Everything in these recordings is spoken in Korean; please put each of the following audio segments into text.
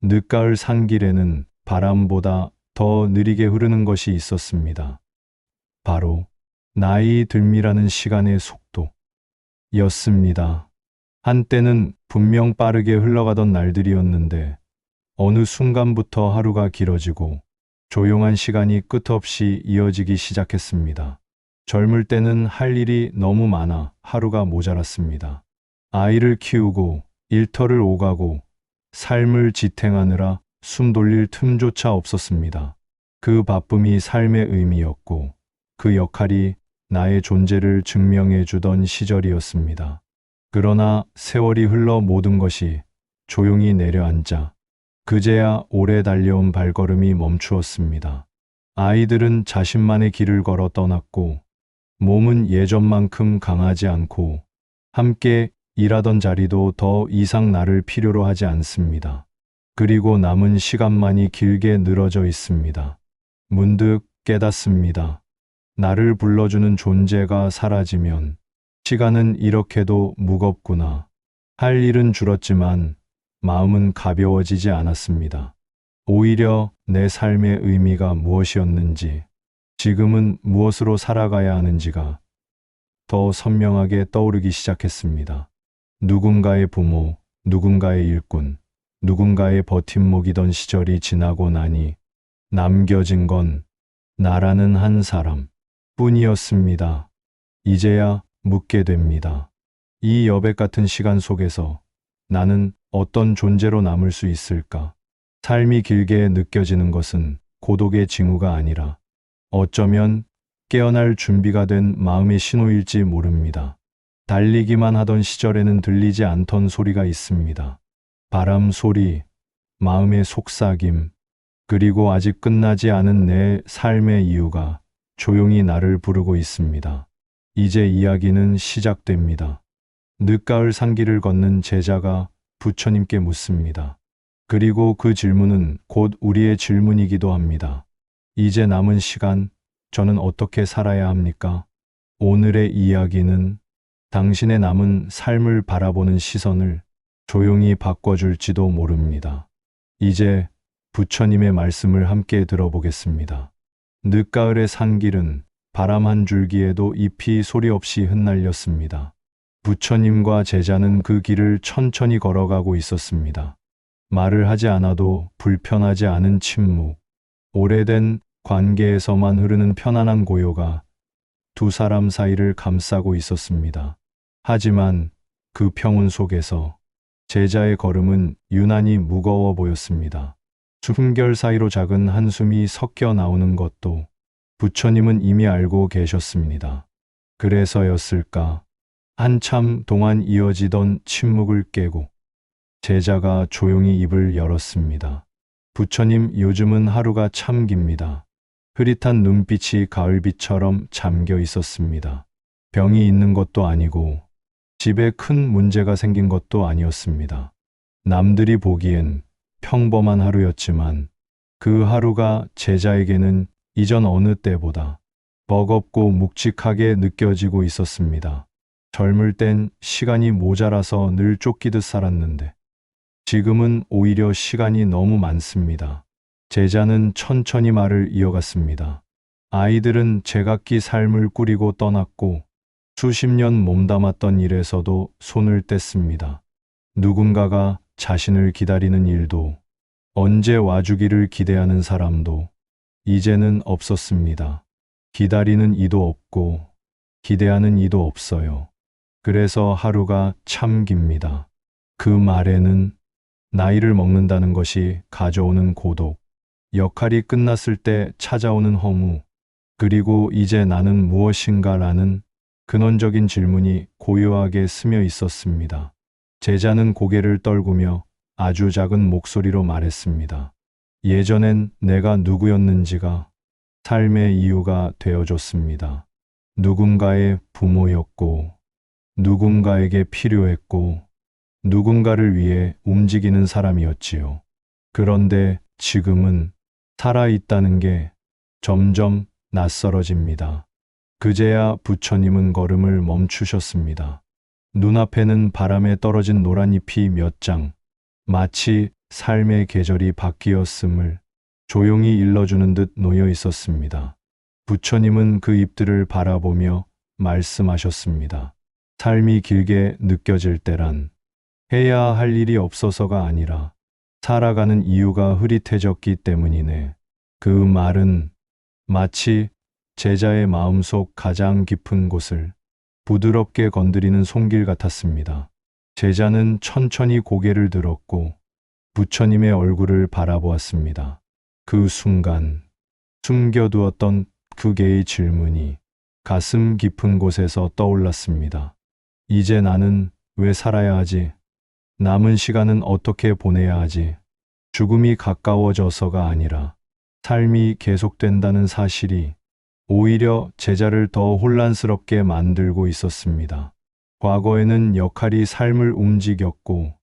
늦가을 산길에는 바람보다 더 느리게 흐르는 것이 있었습니다. 바로 나이 들미라는 시간의 속도였습니다. 한때는 분명 빠르게 흘러가던 날들이었는데 어느 순간부터 하루가 길어지고 조용한 시간이 끝없이 이어지기 시작했습니다. 젊을 때는 할 일이 너무 많아 하루가 모자랐습니다. 아이를 키우고 일터를 오가고 삶을 지탱하느라 숨 돌릴 틈조차 없었습니다. 그 바쁨이 삶의 의미였고 그 역할이 나의 존재를 증명해 주던 시절이었습니다. 그러나 세월이 흘러 모든 것이 조용히 내려앉아 그제야 오래 달려온 발걸음이 멈추었습니다. 아이들은 자신만의 길을 걸어 떠났고 몸은 예전만큼 강하지 않고 함께 일하던 자리도 더 이상 나를 필요로 하지 않습니다. 그리고 남은 시간만이 길게 늘어져 있습니다. 문득 깨닫습니다. 나를 불러주는 존재가 사라지면 시간은 이렇게도 무겁구나. 할 일은 줄었지만 마음은 가벼워지지 않았습니다. 오히려 내 삶의 의미가 무엇이었는지, 지금은 무엇으로 살아가야 하는지가 더 선명하게 떠오르기 시작했습니다. 누군가의 부모, 누군가의 일꾼, 누군가의 버팀목이던 시절이 지나고 나니 남겨진 건 나라는 한 사람 뿐이었습니다. 이제야 묻게 됩니다. 이 여백 같은 시간 속에서 나는 어떤 존재로 남을 수 있을까? 삶이 길게 느껴지는 것은 고독의 징후가 아니라 어쩌면 깨어날 준비가 된 마음의 신호일지 모릅니다. 달리기만 하던 시절에는 들리지 않던 소리가 있습니다. 바람 소리, 마음의 속삭임, 그리고 아직 끝나지 않은 내 삶의 이유가 조용히 나를 부르고 있습니다. 이제 이야기는 시작됩니다. 늦가을 산길을 걷는 제자가 부처님께 묻습니다. 그리고 그 질문은 곧 우리의 질문이기도 합니다. 이제 남은 시간, 저는 어떻게 살아야 합니까? 오늘의 이야기는 당신의 남은 삶을 바라보는 시선을 조용히 바꿔줄지도 모릅니다. 이제 부처님의 말씀을 함께 들어보겠습니다. 늦가을의 산길은 바람 한 줄기에도 잎이 소리 없이 흩날렸습니다. 부처님과 제자는 그 길을 천천히 걸어가고 있었습니다. 말을 하지 않아도 불편하지 않은 침묵, 오래된 관계에서만 흐르는 편안한 고요가 두 사람 사이를 감싸고 있었습니다. 하지만 그 평온 속에서 제자의 걸음은 유난히 무거워 보였습니다. 숨결 사이로 작은 한숨이 섞여 나오는 것도 부처님은 이미 알고 계셨습니다. 그래서였을까? 한참 동안 이어지던 침묵을 깨고 제자가 조용히 입을 열었습니다. 부처님, 요즘은 하루가 참 깁니다. 흐릿한 눈빛이 가을빛처럼 잠겨 있었습니다. 병이 있는 것도 아니고 집에 큰 문제가 생긴 것도 아니었습니다. 남들이 보기엔 평범한 하루였지만 그 하루가 제자에게는 이전 어느 때보다 버겁고 묵직하게 느껴지고 있었습니다. 젊을 땐 시간이 모자라서 늘 쫓기듯 살았는데 지금은 오히려 시간이 너무 많습니다. 제자는 천천히 말을 이어갔습니다. 아이들은 제각기 삶을 꾸리고 떠났고 수십 년 몸담았던 일에서도 손을 뗐습니다. 누군가가 자신을 기다리는 일도, 언제 와주기를 기대하는 사람도 이제는 없었습니다. 기다리는 이도 없고 기대하는 이도 없어요. 그래서 하루가 참 깁니다. 그 말에는 나이를 먹는다는 것이 가져오는 고독, 역할이 끝났을 때 찾아오는 허무, 그리고 이제 나는 무엇인가라는 근원적인 질문이 고요하게 스며 있었습니다. 제자는 고개를 떨구며 아주 작은 목소리로 말했습니다. 예전엔 내가 누구였는지가 삶의 이유가 되어줬습니다. 누군가의 부모였고, 누군가에게 필요했고, 누군가를 위해 움직이는 사람이었지요. 그런데 지금은 살아있다는 게 점점 낯설어집니다. 그제야 부처님은 걸음을 멈추셨습니다. 눈앞에는 바람에 떨어진 노란 잎이 몇 장, 마치 삶의 계절이 바뀌었음을 조용히 일러주는 듯 놓여 있었습니다. 부처님은 그 잎들을 바라보며 말씀하셨습니다. 삶이 길게 느껴질 때란 해야 할 일이 없어서가 아니라 살아가는 이유가 흐릿해졌기 때문이네. 그 말은 마치 제자의 마음속 가장 깊은 곳을 부드럽게 건드리는 손길 같았습니다. 제자는 천천히 고개를 들었고 부처님의 얼굴을 바라보았습니다. 그 순간 숨겨두었던 그 개의 질문이 가슴 깊은 곳에서 떠올랐습니다. 이제 나는 왜 살아야 하지? 남은 시간은 어떻게 보내야 하지? 죽음이 가까워져서가 아니라 삶이 계속된다는 사실이 오히려 제자를 더 혼란스럽게 만들고 있었습니다. 과거에는 역할이 삶을 움직였고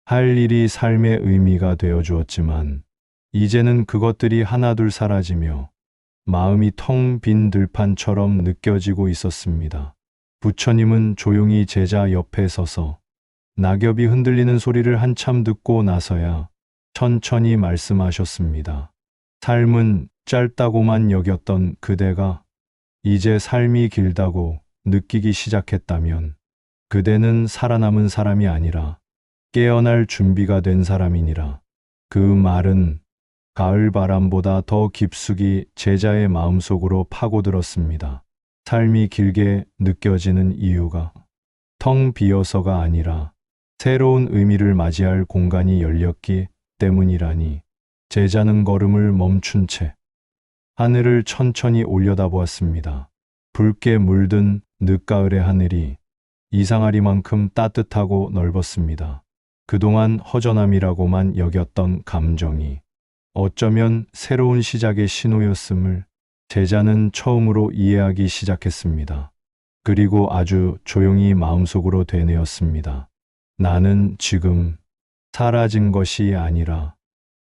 할 일이 삶의 의미가 되어 주었지만 이제는 그것들이 하나둘 사라지며 마음이 텅 빈 들판처럼 느껴지고 있었습니다. 부처님은 조용히 제자 옆에 서서 낙엽이 흔들리는 소리를 한참 듣고 나서야 천천히 말씀하셨습니다. 삶은 짧다고만 여겼던 그대가 이제 삶이 길다고 느끼기 시작했다면 그대는 살아남은 사람이 아니라 깨어날 준비가 된 사람이니라. 그 말은 가을 바람보다 더 깊숙이 제자의 마음속으로 파고들었습니다. 삶이 길게 느껴지는 이유가 텅 비어서가 아니라 새로운 의미를 맞이할 공간이 열렸기 때문이라니. 제자는 걸음을 멈춘 채 하늘을 천천히 올려다보았습니다. 붉게 물든 늦가을의 하늘이 이상하리만큼 따뜻하고 넓었습니다. 그동안 허전함이라고만 여겼던 감정이 어쩌면 새로운 시작의 신호였음을 제자는 처음으로 이해하기 시작했습니다. 그리고 아주 조용히 마음속으로 되뇌었습니다. 나는 지금 사라진 것이 아니라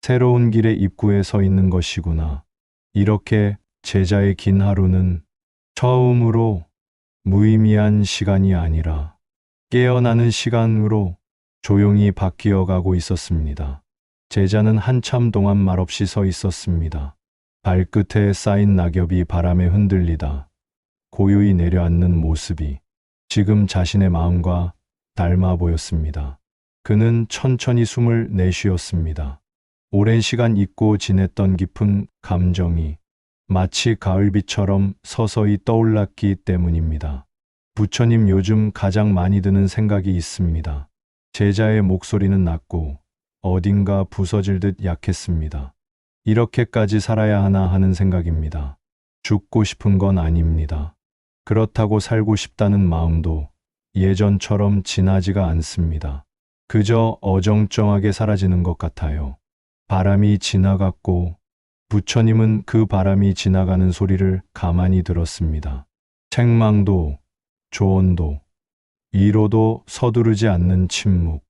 새로운 길의 입구에 서 있는 것이구나. 이렇게 제자의 긴 하루는 처음으로 무의미한 시간이 아니라 깨어나는 시간으로 조용히 바뀌어 가고 있었습니다. 제자는 한참 동안 말없이 서 있었습니다. 발끝에 쌓인 낙엽이 바람에 흔들리다 고요히 내려앉는 모습이 지금 자신의 마음과 닮아 보였습니다. 그는 천천히 숨을 내쉬었습니다. 오랜 시간 잊고 지냈던 깊은 감정이 마치 가을비처럼 서서히 떠올랐기 때문입니다. 부처님, 요즘 가장 많이 드는 생각이 있습니다. 제자의 목소리는 낮고 어딘가 부서질 듯 약했습니다. 이렇게까지 살아야 하나 하는 생각입니다. 죽고 싶은 건 아닙니다. 그렇다고 살고 싶다는 마음도 예전처럼 진하지가 않습니다. 그저 어정쩡하게 사라지는 것 같아요. 바람이 지나갔고 부처님은 그 바람이 지나가는 소리를 가만히 들었습니다. 책망도, 조언도, 위로도 서두르지 않는 침묵.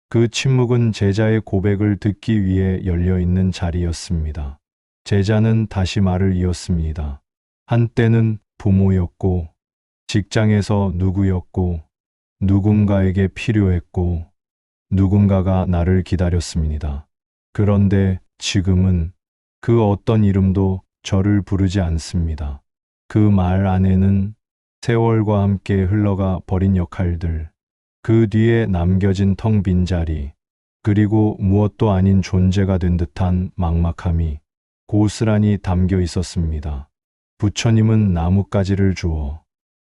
그 침묵은 제자의 고백을 듣기 위해 열려있는 자리였습니다. 제자는 다시 말을 이었습니다. 한때는 부모였고, 직장에서 누구였고, 누군가에게 필요했고, 누군가가 나를 기다렸습니다. 그런데 지금은 그 어떤 이름도 저를 부르지 않습니다. 그 말 안에는 세월과 함께 흘러가 버린 역할들, 그 뒤에 남겨진 텅 빈 자리, 그리고 무엇도 아닌 존재가 된 듯한 막막함이 고스란히 담겨 있었습니다. 부처님은 나뭇가지를 주어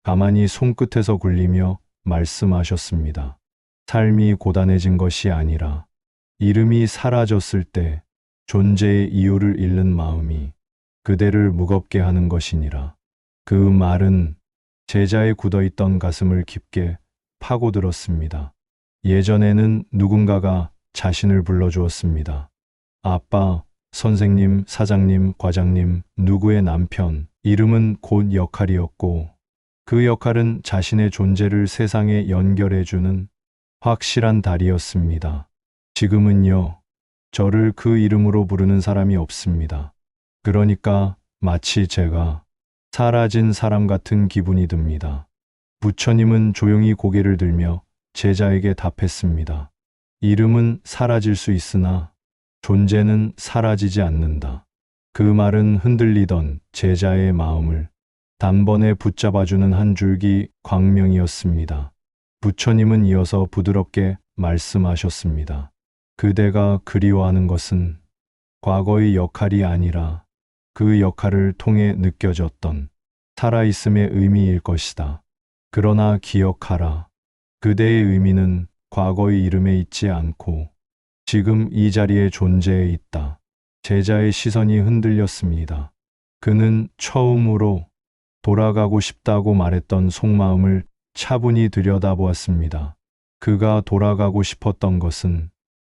가만히 손끝에서 굴리며 말씀하셨습니다. 삶이 고단해진 것이 아니라 이름이 사라졌을 때 존재의 이유를 잃는 마음이 그대를 무겁게 하는 것이니라. 그 말은 제자의 굳어있던 가슴을 깊게 파고들었습니다. 예전에는 누군가가 자신을 불러주었습니다. 아빠, 선생님, 사장님, 과장님, 누구의 남편. 이름은 곧 역할이었고 그 역할은 자신의 존재를 세상에 연결해주는 확실한 다리였습니다. 지금은요, 저를 그 이름으로 부르는 사람이 없습니다. 그러니까 마치 제가 사라진 사람 같은 기분이 듭니다. 부처님은 조용히 고개를 들며 제자에게 답했습니다. 이름은 사라질 수 있으나 존재는 사라지지 않는다. 그 말은 흔들리던 제자의 마음을 단번에 붙잡아주는 한 줄기 광명이었습니다. 부처님은 이어서 부드럽게 말씀하셨습니다. 그대가 그리워하는 것은 과거의 역할이 아니라 그 역할을 통해 느껴졌던 살아있음의 의미일 것이다. 그러나 기억하라. 그대의 의미는 과거의 이름에 있지 않고 지금 이 자리에 존재해 있다. 제자의 시선이 흔들렸습니다. 그는 처음으로 돌아가고 싶다고 말했던 속마음을 차분히 들여다보았습니다. 그가 돌아가고 싶었던 것은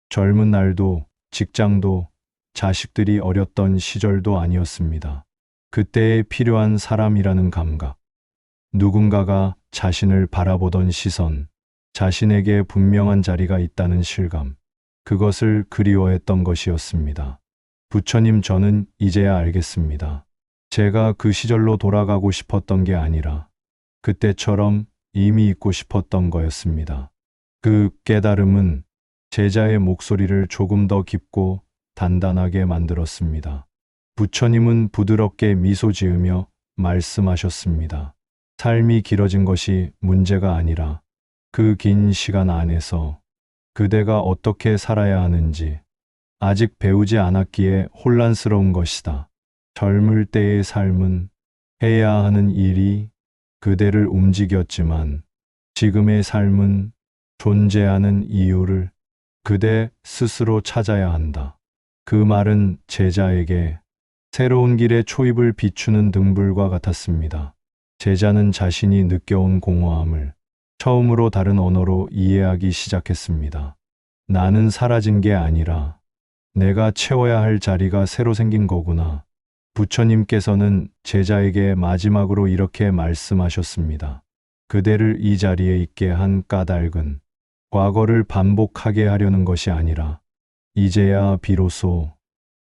젊은 날도 직장도 자식들이 어렸던 시절도 아니었습니다. 그때에 필요한 사람이라는 감각, 누군가가 자신을 바라보던 시선, 자신에게 분명한 자리가 있다는 실감, 그것을 그리워했던 것이었습니다. 부처님, 저는 이제야 알겠습니다. 제가 그 시절로 돌아가고 싶었던 게 아니라 그때처럼 이미 있고 싶었던 거였습니다. 그 깨달음은 제자의 목소리를 조금 더 깊고 단단하게 만들었습니다. 부처님은 부드럽게 미소 지으며 말씀하셨습니다. 삶이 길어진 것이 문제가 아니라 그 긴 시간 안에서 그대가 어떻게 살아야 하는지 아직 배우지 않았기에 혼란스러운 것이다. 젊을 때의 삶은 해야 하는 일이 그대를 움직였지만 지금의 삶은 존재하는 이유를 그대 스스로 찾아야 한다. 그 말은 제자에게 새로운 길의 초입을 비추는 등불과 같았습니다. 제자는 자신이 느껴온 공허함을 처음으로 다른 언어로 이해하기 시작했습니다. 나는 사라진 게 아니라 내가 채워야 할 자리가 새로 생긴 거구나. 부처님께서는 제자에게 마지막으로 이렇게 말씀하셨습니다. 그대를 이 자리에 있게 한 까닭은 과거를 반복하게 하려는 것이 아니라 이제야 비로소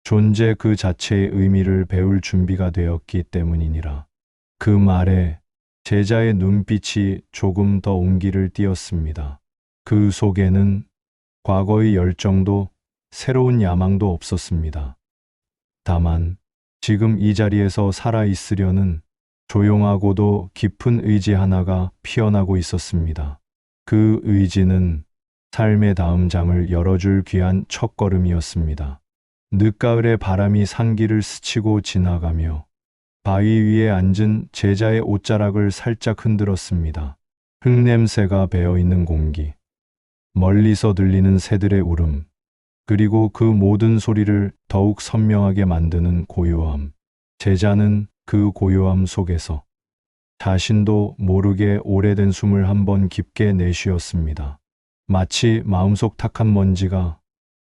존재 그 자체의 의미를 배울 준비가 되었기 때문이니라. 그 말에 제자의 눈빛이 조금 더 온기를 띠었습니다. 그 속에는 과거의 열정도 새로운 야망도 없었습니다. 다만 지금 이 자리에서 살아 있으려는 조용하고도 깊은 의지 하나가 피어나고 있었습니다. 그 의지는 삶의 다음 장을 열어줄 귀한 첫걸음이었습니다. 늦가을의 바람이 산길을 스치고 지나가며 바위 위에 앉은 제자의 옷자락을 살짝 흔들었습니다. 흙냄새가 배어있는 공기, 멀리서 들리는 새들의 울음, 그리고 그 모든 소리를 더욱 선명하게 만드는 고요함. 제자는 그 고요함 속에서 자신도 모르게 오래된 숨을 한번 깊게 내쉬었습니다. 마치 마음속 탁한 먼지가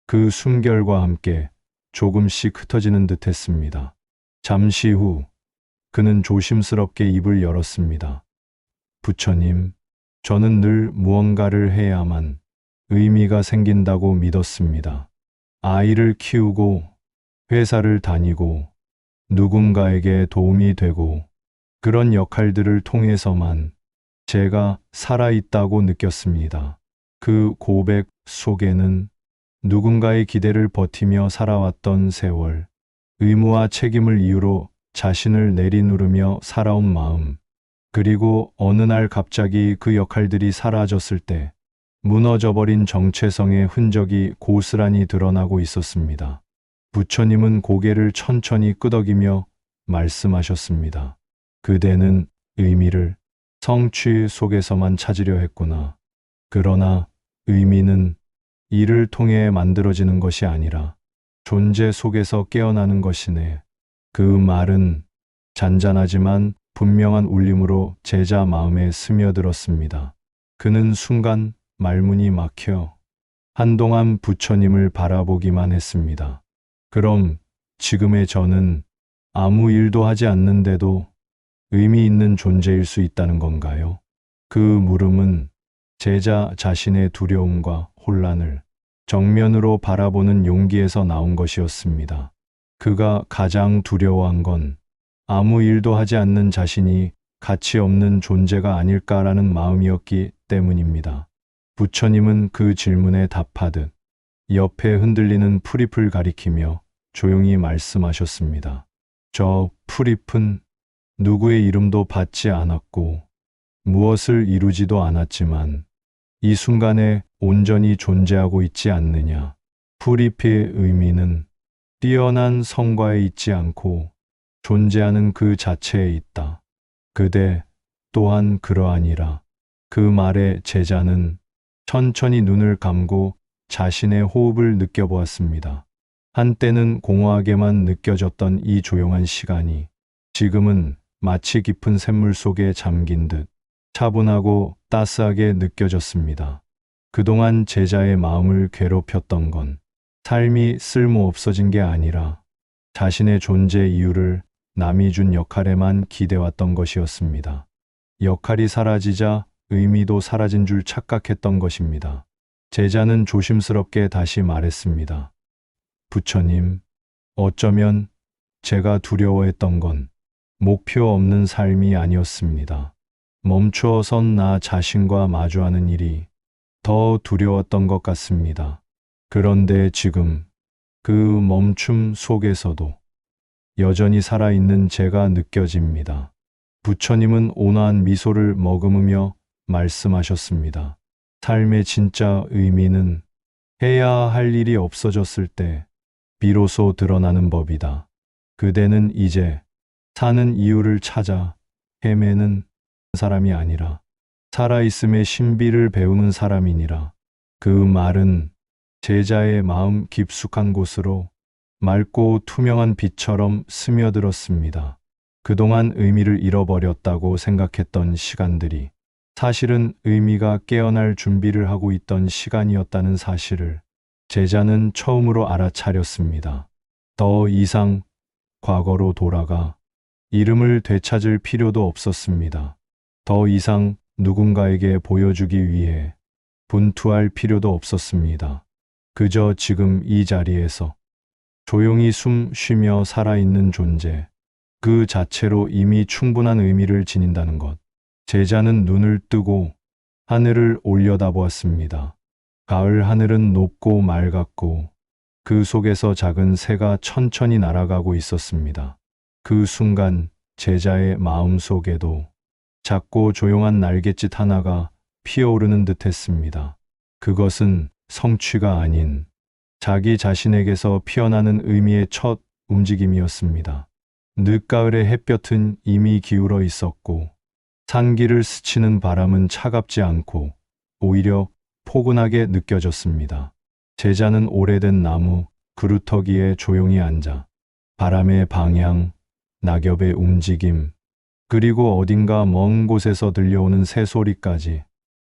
그 숨결과 함께 조금씩 흩어지는 듯 했습니다. 잠시 후 그는 조심스럽게 입을 열었습니다. 부처님, 저는 늘 무언가를 해야만 의미가 생긴다고 믿었습니다. 아이를 키우고 회사를 다니고 누군가에게 도움이 되고 그런 역할들을 통해서만 제가 살아있다고 느꼈습니다. 그 고백 속에는 누군가의 기대를 버티며 살아왔던 세월, 의무와 책임을 이유로 자신을 내리누르며 살아온 마음, 그리고 어느 날 갑자기 그 역할들이 사라졌을 때 무너져버린 정체성의 흔적이 고스란히 드러나고 있었습니다. 부처님은 고개를 천천히 끄덕이며 말씀하셨습니다. 그대는 의미를 성취 속에서만 찾으려 했구나. 그러나 의미는 이를 통해 만들어지는 것이 아니라 존재 속에서 깨어나는 것이네. 그 말은 잔잔하지만 분명한 울림으로 제자 마음에 스며들었습니다. 그는 순간 말문이 막혀 한동안 부처님을 바라보기만 했습니다. 그럼 지금의 저는 아무 일도 하지 않는데도 의미 있는 존재일 수 있다는 건가요? 그 물음은 제자 자신의 두려움과 혼란을 정면으로 바라보는 용기에서 나온 것이었습니다. 그가 가장 두려워한 건 아무 일도 하지 않는 자신이 가치 없는 존재가 아닐까라는 마음이었기 때문입니다. 부처님은 그 질문에 답하듯 옆에 흔들리는 풀잎을 가리키며 조용히 말씀하셨습니다. 저 풀잎은 누구의 이름도 받지 않았고 무엇을 이루지도 않았지만 이 순간에 온전히 존재하고 있지 않느냐. 풀잎의 의미는 뛰어난 성과에 있지 않고 존재하는 그 자체에 있다. 그대 또한 그러하니라. 그 말에 제자는 천천히 눈을 감고 자신의 호흡을 느껴보았습니다. 한때는 공허하게만 느껴졌던 이 조용한 시간이 지금은 마치 깊은 샘물 속에 잠긴 듯 차분하고 따스하게 느껴졌습니다. 그동안 제자의 마음을 괴롭혔던 건 삶이 쓸모없어진 게 아니라 자신의 존재 이유를 남이 준 역할에만 기대왔던 것이었습니다. 역할이 사라지자 의미도 사라진 줄 착각했던 것입니다. 제자는 조심스럽게 다시 말했습니다. 부처님, 어쩌면 제가 두려워했던 건 목표 없는 삶이 아니었습니다. 멈추어 선 나 자신과 마주하는 일이 더 두려웠던 것 같습니다. 그런데 지금 그 멈춤 속에서도 여전히 살아있는 제가 느껴집니다. 부처님은 온화한 미소를 머금으며 말씀하셨습니다. 삶의 진짜 의미는 해야 할 일이 없어졌을 때 비로소 드러나는 법이다. 그대는 이제 사는 이유를 찾아 헤매는 사람이 아니라 살아있음의 신비를 배우는 사람이니라. 그 말은 제자의 마음 깊숙한 곳으로 맑고 투명한 빛처럼 스며들었습니다. 그동안 의미를 잃어버렸다고 생각했던 시간들이 사실은 의미가 깨어날 준비를 하고 있던 시간이었다는 사실을 제자는 처음으로 알아차렸습니다. 더 이상 과거로 돌아가 이름을 되찾을 필요도 없었습니다. 더 이상 누군가에게 보여주기 위해 분투할 필요도 없었습니다. 그저 지금 이 자리에서 조용히 숨 쉬며 살아있는 존재, 그 자체로 이미 충분한 의미를 지닌다는 것. 제자는 눈을 뜨고 하늘을 올려다보았습니다. 가을 하늘은 높고 맑았고 그 속에서 작은 새가 천천히 날아가고 있었습니다. 그 순간 제자의 마음 속에도 작고 조용한 날갯짓 하나가 피어오르는 듯 했습니다. 그것은 성취가 아닌 자기 자신에게서 피어나는 의미의 첫 움직임이었습니다. 늦가을의 햇볕은 이미 기울어 있었고 산기를 스치는 바람은 차갑지 않고 오히려 포근하게 느껴졌습니다. 제자는 오래된 나무 그루터기에 조용히 앉아 바람의 방향, 낙엽의 움직임, 그리고 어딘가 먼 곳에서 들려오는 새소리까지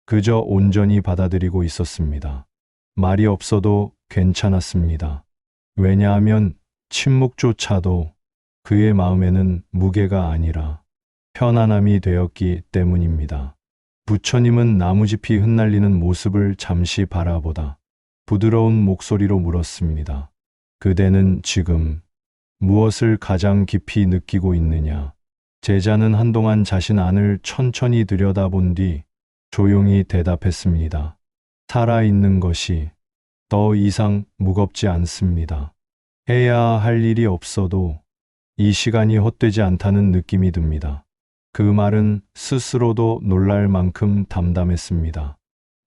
그저 온전히 받아들이고 있었습니다. 말이 없어도 괜찮았습니다. 왜냐하면 침묵조차도 그의 마음에는 무게가 아니라 편안함이 되었기 때문입니다. 부처님은 나무짚이 흩날리는 모습을 잠시 바라보다 부드러운 목소리로 물었습니다. 그대는 지금 무엇을 가장 깊이 느끼고 있느냐? 제자는 한동안 자신 안을 천천히 들여다본 뒤 조용히 대답했습니다. 살아있는 것이 더 이상 무겁지 않습니다. 해야 할 일이 없어도 이 시간이 헛되지 않다는 느낌이 듭니다. 그 말은 스스로도 놀랄 만큼 담담했습니다.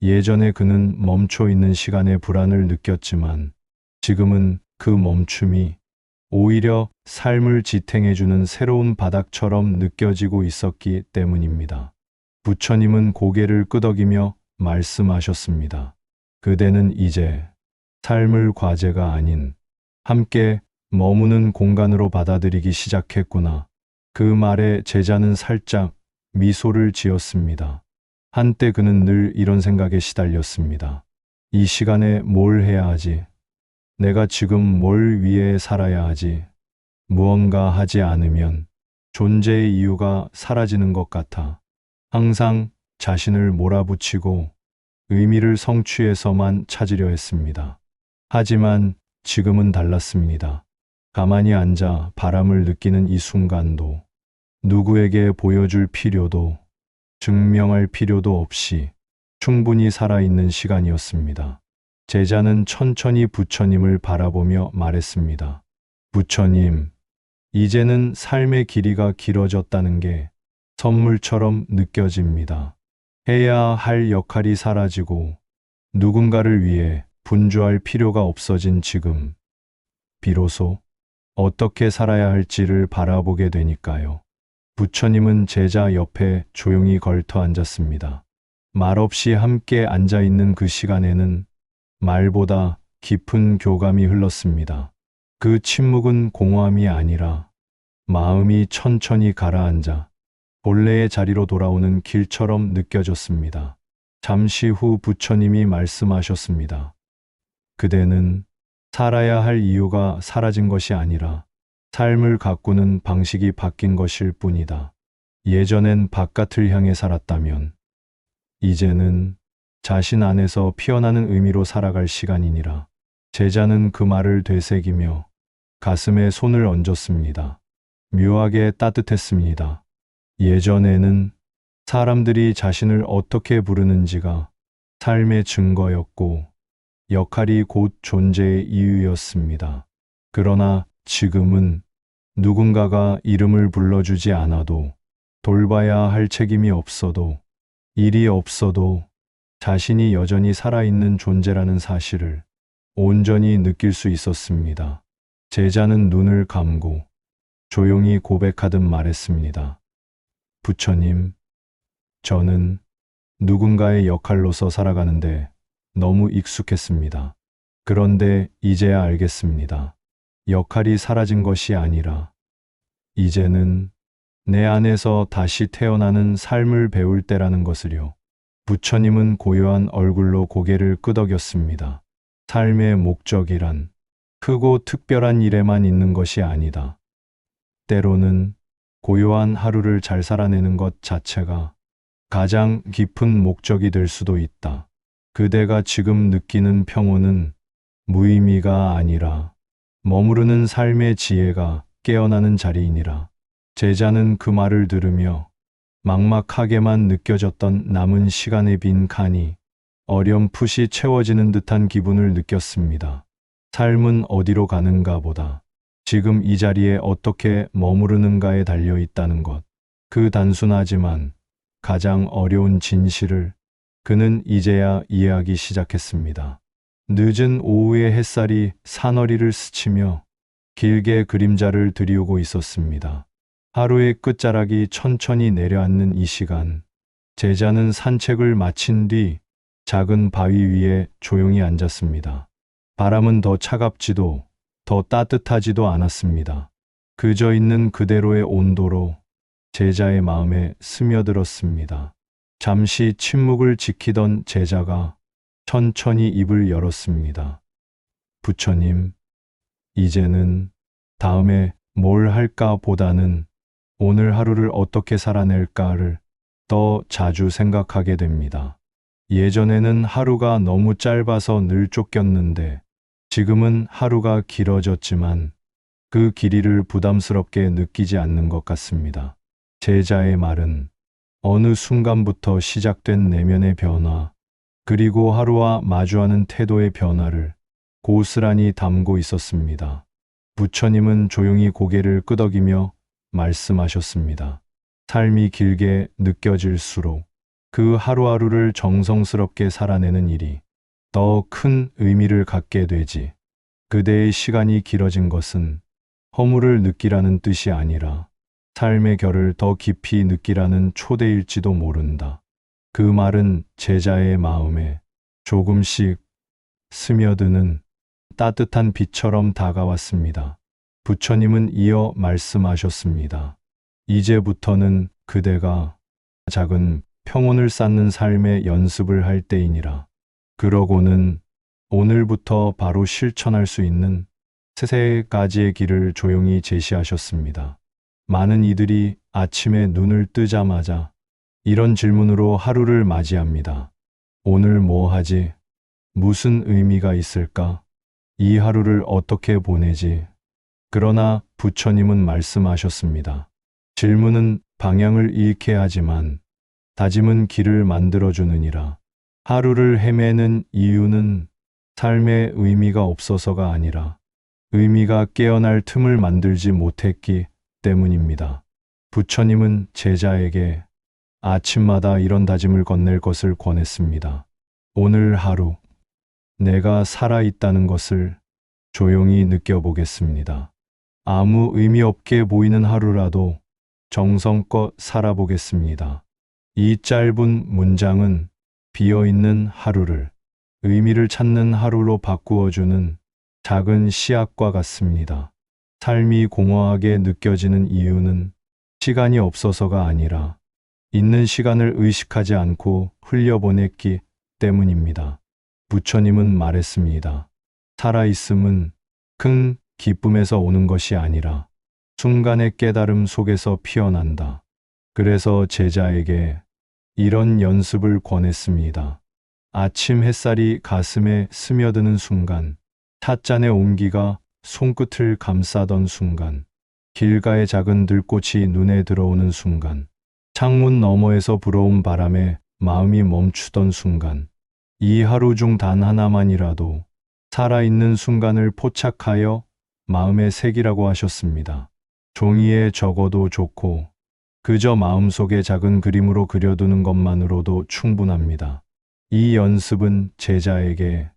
예전에 그는 멈춰 있는 시간의 불안을 느꼈지만 지금은 그 멈춤이 오히려 삶을 지탱해주는 새로운 바닥처럼 느껴지고 있었기 때문입니다. 부처님은 고개를 끄덕이며 말씀하셨습니다. 그대는 이제 삶을 과제가 아닌 함께 머무는 공간으로 받아들이기 시작했구나. 그 말에 제자는 살짝 미소를 지었습니다. 한때 그는 늘 이런 생각에 시달렸습니다. 이 시간에 뭘 해야 하지? 내가 지금 뭘 위해 살아야 하지? 무언가 하지 않으면 존재의 이유가 사라지는 것 같아. 항상 자신을 몰아붙이고 의미를 성취해서만 찾으려 했습니다. 하지만 지금은 달랐습니다. 가만히 앉아 바람을 느끼는 이 순간도 누구에게 보여줄 필요도 증명할 필요도 없이 충분히 살아있는 시간이었습니다. 제자는 천천히 부처님을 바라보며 말했습니다. 부처님, 이제는 삶의 길이가 길어졌다는 게 선물처럼 느껴집니다. 해야 할 역할이 사라지고 누군가를 위해 분주할 필요가 없어진 지금, 비로소 어떻게 살아야 할지를 바라보게 되니까요. 부처님은 제자 옆에 조용히 걸터 앉았습니다. 말없이 함께 앉아 있는 그 시간에는 말보다 깊은 교감이 흘렀습니다. 그 침묵은 공허함이 아니라 마음이 천천히 가라앉아 본래의 자리로 돌아오는 길처럼 느껴졌습니다. 잠시 후 부처님이 말씀하셨습니다. 그대는 살아야 할 이유가 사라진 것이 아니라 삶을 가꾸는 방식이 바뀐 것일 뿐이다. 예전엔 바깥을 향해 살았다면 이제는 자신 안에서 피어나는 의미로 살아갈 시간이니라. 제자는 그 말을 되새기며 가슴에 손을 얹었습니다. 묘하게 따뜻했습니다. 예전에는 사람들이 자신을 어떻게 부르는지가 삶의 증거였고 역할이 곧 존재의 이유였습니다. 그러나 지금은 누군가가 이름을 불러주지 않아도, 돌봐야 할 책임이 없어도, 일이 없어도 자신이 여전히 살아있는 존재라는 사실을 온전히 느낄 수 있었습니다. 제자는 눈을 감고 조용히 고백하듯 말했습니다. 부처님, 저는 누군가의 역할로서 살아가는데 너무 익숙했습니다. 그런데 이제야 알겠습니다. 역할이 사라진 것이 아니라 이제는 내 안에서 다시 태어나는 삶을 배울 때라는 것을요. 부처님은 고요한 얼굴로 고개를 끄덕였습니다. 삶의 목적이란 크고 특별한 일에만 있는 것이 아니다. 때로는 고요한 하루를 잘 살아내는 것 자체가 가장 깊은 목적이 될 수도 있다. 그대가 지금 느끼는 평온은 무의미가 아니라 머무르는 삶의 지혜가 깨어나는 자리이니라. 제자는 그 말을 들으며 막막하게만 느껴졌던 남은 시간의 빈 칸이 어렴풋이 채워지는 듯한 기분을 느꼈습니다. 삶은 어디로 가는가 보다 지금 이 자리에 어떻게 머무르는가에 달려 있다는 것. 그 단순하지만 가장 어려운 진실을 그는 이제야 이해하기 시작했습니다. 늦은 오후의 햇살이 사너리를 스치며 길게 그림자를 들이우고 있었습니다. 하루의 끝자락이 천천히 내려앉는 이 시간, 제자는 산책을 마친 뒤 작은 바위 위에 조용히 앉았습니다. 바람은 더 차갑지도 더 따뜻하지도 않았습니다. 그저 있는 그대로의 온도로 제자의 마음에 스며들었습니다. 잠시 침묵을 지키던 제자가 천천히 입을 열었습니다. 부처님, 이제는 다음에 뭘 할까 보다는 오늘 하루를 어떻게 살아낼까를 더 자주 생각하게 됩니다. 예전에는 하루가 너무 짧아서 늘 쫓겼는데 지금은 하루가 길어졌지만 그 길이를 부담스럽게 느끼지 않는 것 같습니다. 제자의 말은 어느 순간부터 시작된 내면의 변화, 그리고 하루와 마주하는 태도의 변화를 고스란히 담고 있었습니다. 부처님은 조용히 고개를 끄덕이며 말씀하셨습니다. 삶이 길게 느껴질수록 그 하루하루를 정성스럽게 살아내는 일이 더 큰 의미를 갖게 되지. 그대의 시간이 길어진 것은 허물을 느끼라는 뜻이 아니라 삶의 결을 더 깊이 느끼라는 초대일지도 모른다. 그 말은 제자의 마음에 조금씩 스며드는 따뜻한 빛처럼 다가왔습니다. 부처님은 이어 말씀하셨습니다. 이제부터는 그대가 작은 평온을 쌓는 삶의 연습을 할 때이니라. 그러고는 오늘부터 바로 실천할 수 있는 세 가지의 길을 조용히 제시하셨습니다. 많은 이들이 아침에 눈을 뜨자마자 이런 질문으로 하루를 맞이합니다. 오늘 뭐 하지? 무슨 의미가 있을까? 이 하루를 어떻게 보내지? 그러나 부처님은 말씀하셨습니다. 질문은 방향을 잃게 하지만 다짐은 길을 만들어주느니라. 하루를 헤매는 이유는 삶에 의미가 없어서가 아니라 의미가 깨어날 틈을 만들지 못했기 때문입니다. 부처님은 제자에게 아침마다 이런 다짐을 건넬 것을 권했습니다. 오늘 하루 내가 살아있다는 것을 조용히 느껴보겠습니다. 아무 의미 없게 보이는 하루라도 정성껏 살아보겠습니다. 이 짧은 문장은 비어있는 하루를 의미를 찾는 하루로 바꾸어주는 작은 씨앗과 같습니다. 삶이 공허하게 느껴지는 이유는 시간이 없어서가 아니라 있는 시간을 의식하지 않고 흘려보냈기 때문입니다. 부처님은 말했습니다. 살아있음은 큰 기쁨에서 오는 것이 아니라 순간의 깨달음 속에서 피어난다. 그래서 제자에게 이런 연습을 권했습니다. 아침 햇살이 가슴에 스며드는 순간, 찻잔의 온기가 손끝을 감싸던 순간, 길가의 작은 들꽃이 눈에 들어오는 순간, 창문 너머에서 불어온 바람에 마음이 멈추던 순간, 이 하루 중 단 하나만이라도 살아있는 순간을 포착하여 마음에 새기라고 하셨습니다. 종이에 적어도 좋고 그저 마음속에 작은 그림으로 그려두는 것만으로도 충분합니다. 이 연습은 제자에게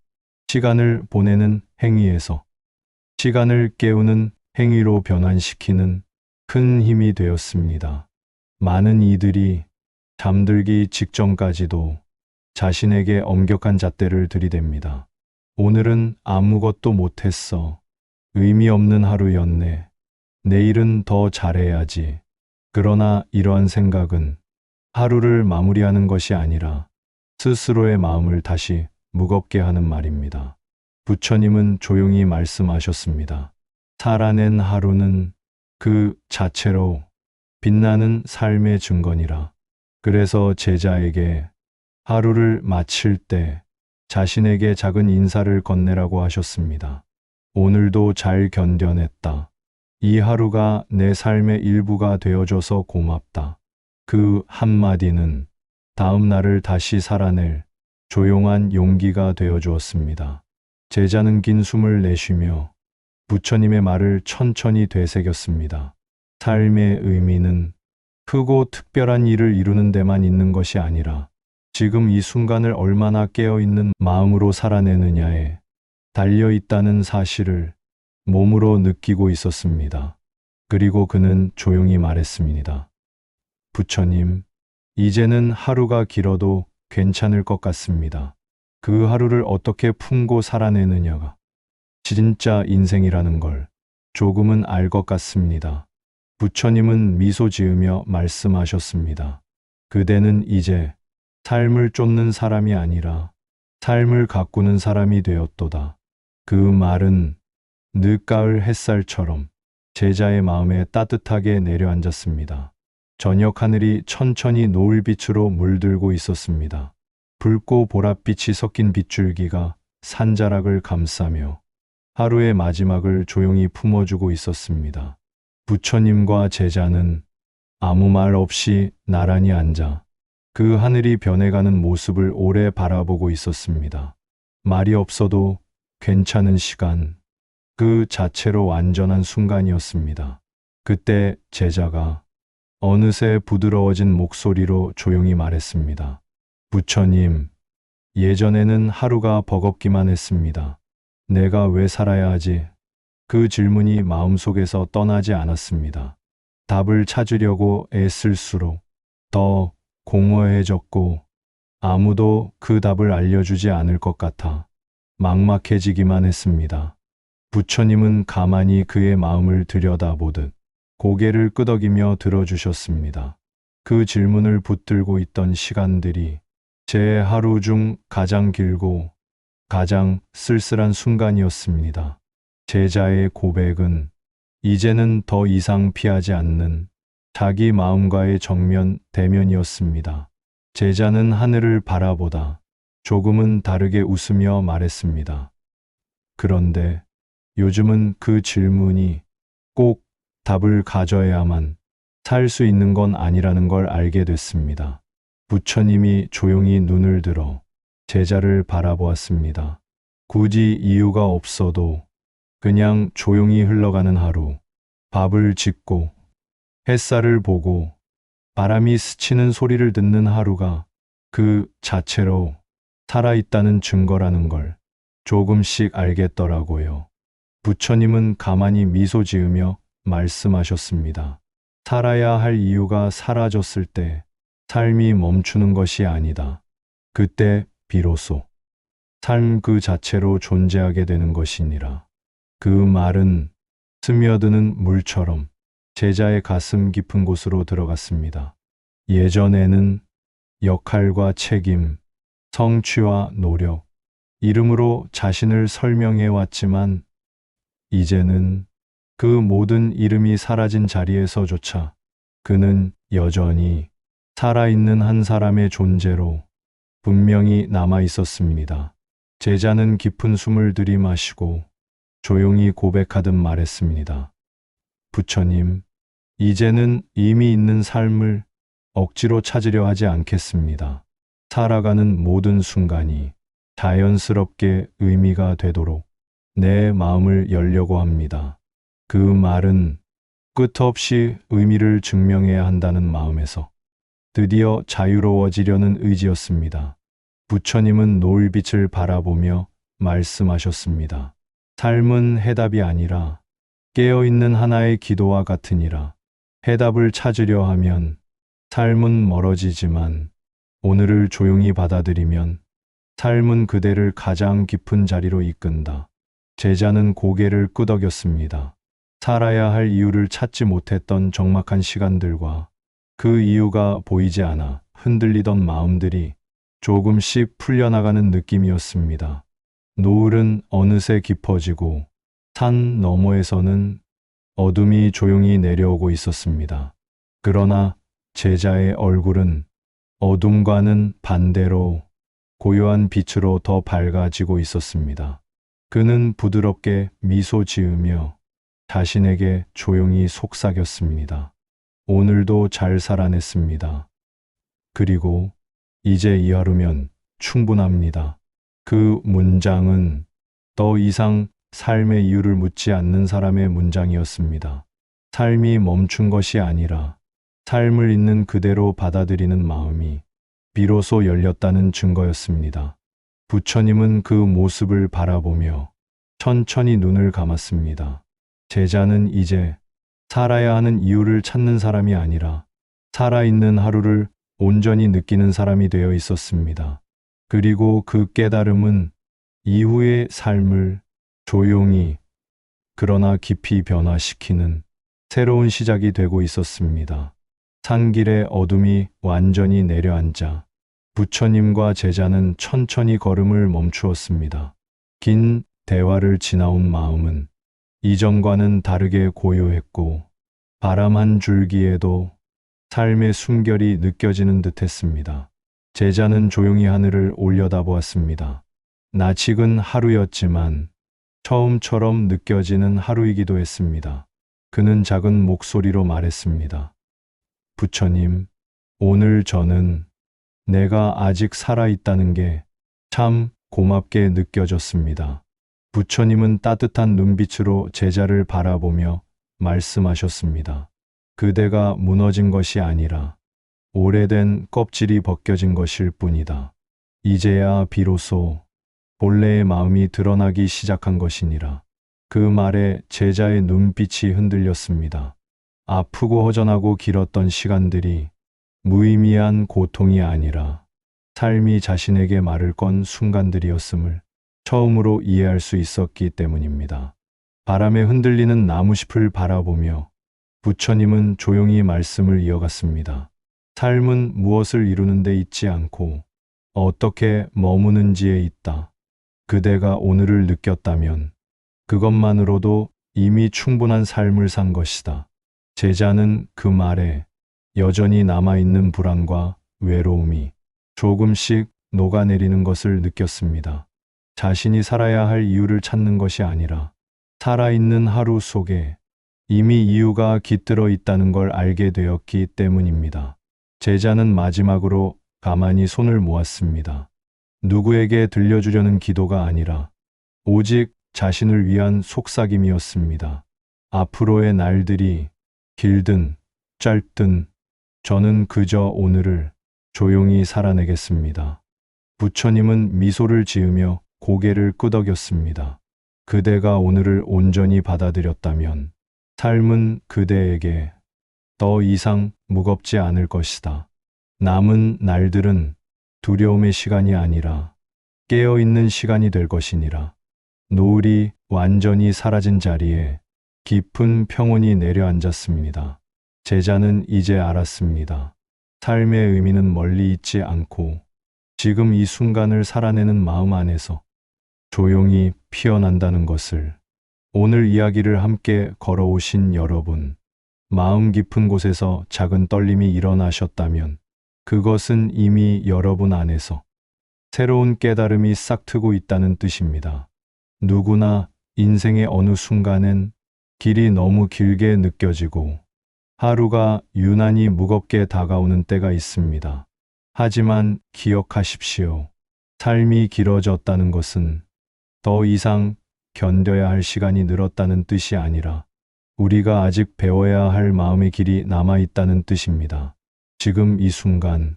시간을 보내는 행위에서 시간을 깨우는 행위로 변환시키는 큰 힘이 되었습니다. 많은 이들이 잠들기 직전까지도 자신에게 엄격한 잣대를 들이댑니다. 오늘은 아무것도 못했어. 의미 없는 하루였네. 내일은 더 잘해야지. 그러나 이러한 생각은 하루를 마무리하는 것이 아니라 스스로의 마음을 다시 무겁게 하는 말입니다. 부처님은 조용히 말씀하셨습니다. 살아낸 하루는 그 자체로 빛나는 삶의 증거니라. 그래서 제자에게 하루를 마칠 때 자신에게 작은 인사를 건네라고 하셨습니다. 오늘도 잘 견뎌냈다. 이 하루가 내 삶의 일부가 되어줘서 고맙다. 그 한마디는 다음 날을 다시 살아낼 조용한 용기가 되어주었습니다. 제자는 긴 숨을 내쉬며 부처님의 말을 천천히 되새겼습니다. 삶의 의미는 크고 특별한 일을 이루는 데만 있는 것이 아니라 지금 이 순간을 얼마나 깨어있는 마음으로 살아내느냐에 달려있다는 사실을 몸으로 느끼고 있었습니다. 그리고 그는 조용히 말했습니다. 부처님, 이제는 하루가 길어도 괜찮을 것 같습니다. 그 하루를 어떻게 품고 살아내느냐가 진짜 인생이라는 걸 조금은 알 것 같습니다. 부처님은 미소 지으며 말씀하셨습니다. 그대는 이제 삶을 쫓는 사람이 아니라 삶을 가꾸는 사람이 되었도다. 그 말은 늦가을 햇살처럼 제자의 마음에 따뜻하게 내려앉았습니다. 저녁 하늘이 천천히 노을빛으로 물들고 있었습니다. 붉고 보랏빛이 섞인 빗줄기가 산자락을 감싸며 하루의 마지막을 조용히 품어주고 있었습니다. 부처님과 제자는 아무 말 없이 나란히 앉아 그 하늘이 변해가는 모습을 오래 바라보고 있었습니다. 말이 없어도 괜찮은 시간, 그 자체로 완전한 순간이었습니다. 그때 제자가 어느새 부드러워진 목소리로 조용히 말했습니다. 부처님, 예전에는 하루가 버겁기만 했습니다. 내가 왜 살아야 하지? 그 질문이 마음속에서 떠나지 않았습니다. 답을 찾으려고 애쓸수록 더 공허해졌고 아무도 그 답을 알려주지 않을 것 같아 막막해지기만 했습니다. 부처님은 가만히 그의 마음을 들여다보듯 고개를 끄덕이며 들어주셨습니다. 그 질문을 붙들고 있던 시간들이 제 하루 중 가장 길고 가장 쓸쓸한 순간이었습니다. 제자의 고백은 이제는 더 이상 피하지 않는 자기 마음과의 정면 대면이었습니다. 제자는 하늘을 바라보다 조금은 다르게 웃으며 말했습니다. 그런데 요즘은 그 질문이 꼭 답을 가져야만 살 수 있는 건 아니라는 걸 알게 됐습니다. 부처님이 조용히 눈을 들어 제자를 바라보았습니다. 굳이 이유가 없어도 그냥 조용히 흘러가는 하루, 밥을 짓고 햇살을 보고 바람이 스치는 소리를 듣는 하루가 그 자체로 살아있다는 증거라는 걸 조금씩 알겠더라고요. 부처님은 가만히 미소 지으며 말씀하셨습니다. 살아야 할 이유가 사라졌을 때 삶이 멈추는 것이 아니다. 그때 비로소 삶 그 자체로 존재하게 되는 것이니라. 그 말은 스며드는 물처럼 제자의 가슴 깊은 곳으로 들어갔습니다. 예전에는 역할과 책임, 성취와 노력, 이름으로 자신을 설명해 왔지만 이제는 그 모든 이름이 사라진 자리에서조차 그는 여전히 살아있는 한 사람의 존재로 분명히 남아 있었습니다. 제자는 깊은 숨을 들이마시고 조용히 고백하듯 말했습니다. 부처님, 이제는 이미 있는 삶을 억지로 찾으려 하지 않겠습니다. 살아가는 모든 순간이 자연스럽게 의미가 되도록 내 마음을 열려고 합니다. 그 말은 끝없이 의미를 증명해야 한다는 마음에서 드디어 자유로워지려는 의지였습니다. 부처님은 노을빛을 바라보며 말씀하셨습니다. 삶은 해답이 아니라 깨어있는 하나의 기도와 같으니라. 해답을 찾으려 하면 삶은 멀어지지만 오늘을 조용히 받아들이면 삶은 그대를 가장 깊은 자리로 이끈다. 제자는 고개를 끄덕였습니다. 살아야 할 이유를 찾지 못했던 적막한 시간들과 그 이유가 보이지 않아 흔들리던 마음들이 조금씩 풀려나가는 느낌이었습니다. 노을은 어느새 깊어지고 산 너머에서는 어둠이 조용히 내려오고 있었습니다. 그러나 제자의 얼굴은 어둠과는 반대로 고요한 빛으로 더 밝아지고 있었습니다. 그는 부드럽게 미소 지으며 자신에게 조용히 속삭였습니다. 오늘도 잘 살아냈습니다. 그리고 이제 이 하루면 충분합니다. 그 문장은 더 이상 삶의 이유를 묻지 않는 사람의 문장이었습니다. 삶이 멈춘 것이 아니라 삶을 있는 그대로 받아들이는 마음이 비로소 열렸다는 증거였습니다. 부처님은 그 모습을 바라보며 천천히 눈을 감았습니다. 제자는 이제 살아야 하는 이유를 찾는 사람이 아니라 살아있는 하루를 온전히 느끼는 사람이 되어 있었습니다. 그리고 그 깨달음은 이후의 삶을 조용히 그러나 깊이 변화시키는 새로운 시작이 되고 있었습니다. 산길의 어둠이 완전히 내려앉아 부처님과 제자는 천천히 걸음을 멈추었습니다. 긴 대화를 지나온 마음은 이전과는 다르게 고요했고 바람 한 줄기에도 삶의 숨결이 느껴지는 듯했습니다. 제자는 조용히 하늘을 올려다보았습니다. 낯익은 하루였지만 처음처럼 느껴지는 하루이기도 했습니다. 그는 작은 목소리로 말했습니다. 부처님, 오늘 저는 내가 아직 살아있다는 게 참 고맙게 느껴졌습니다. 부처님은 따뜻한 눈빛으로 제자를 바라보며 말씀하셨습니다. 그대가 무너진 것이 아니라 오래된 껍질이 벗겨진 것일 뿐이다. 이제야 비로소 본래의 마음이 드러나기 시작한 것이니라. 그 말에 제자의 눈빛이 흔들렸습니다. 아프고 허전하고 길었던 시간들이 무의미한 고통이 아니라 삶이 자신에게 말을 건 순간들이었음을 처음으로 이해할 수 있었기 때문입니다. 바람에 흔들리는 나무숲을 바라보며 부처님은 조용히 말씀을 이어갔습니다. 삶은 무엇을 이루는 데 있지 않고 어떻게 머무는지에 있다. 그대가 오늘을 느꼈다면 그것만으로도 이미 충분한 삶을 산 것이다. 제자는 그 말에 여전히 남아있는 불안과 외로움이 조금씩 녹아내리는 것을 느꼈습니다. 자신이 살아야 할 이유를 찾는 것이 아니라 살아있는 하루 속에 이미 이유가 깃들어 있다는 걸 알게 되었기 때문입니다. 제자는 마지막으로 가만히 손을 모았습니다. 누구에게 들려주려는 기도가 아니라 오직 자신을 위한 속삭임이었습니다. 앞으로의 날들이 길든 짧든 저는 그저 오늘을 조용히 살아내겠습니다. 부처님은 미소를 지으며 고개를 끄덕였습니다. 그대가 오늘을 온전히 받아들였다면 삶은 그대에게 더 이상 무겁지 않을 것이다. 남은 날들은 두려움의 시간이 아니라 깨어있는 시간이 될 것이니라. 노을이 완전히 사라진 자리에 깊은 평온이 내려앉았습니다. 제자는 이제 알았습니다. 삶의 의미는 멀리 있지 않고 지금 이 순간을 살아내는 마음 안에서 조용히 피어난다는 것을. 오늘 이야기를 함께 걸어오신 여러분, 마음 깊은 곳에서 작은 떨림이 일어나셨다면 그것은 이미 여러분 안에서 새로운 깨달음이 싹트고 있다는 뜻입니다. 누구나 인생의 어느 순간엔 길이 너무 길게 느껴지고 하루가 유난히 무겁게 다가오는 때가 있습니다. 하지만 기억하십시오. 삶이 길어졌다는 것은 더 이상 견뎌야 할 시간이 늘었다는 뜻이 아니라 우리가 아직 배워야 할 마음의 길이 남아 있다는 뜻입니다. 지금 이 순간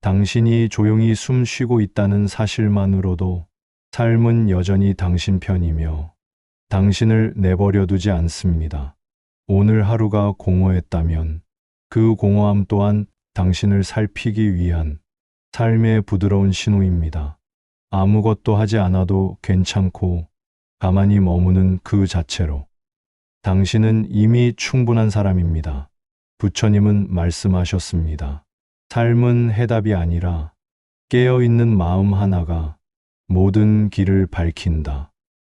당신이 조용히 숨 쉬고 있다는 사실만으로도 삶은 여전히 당신 편이며 당신을 내버려 두지 않습니다. 오늘 하루가 공허했다면 그 공허함 또한 당신을 살피기 위한 삶의 부드러운 신호입니다. 아무것도 하지 않아도 괜찮고 가만히 머무는 그 자체로 당신은 이미 충분한 사람입니다. 부처님은 말씀하셨습니다. 삶은 해답이 아니라 깨어있는 마음 하나가 모든 길을 밝힌다.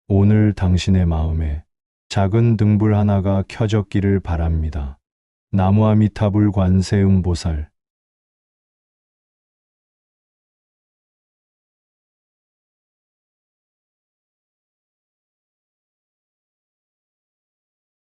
오늘 당신의 마음에 작은 등불 하나가 켜졌기를 바랍니다. 나무아미타불 관세음보살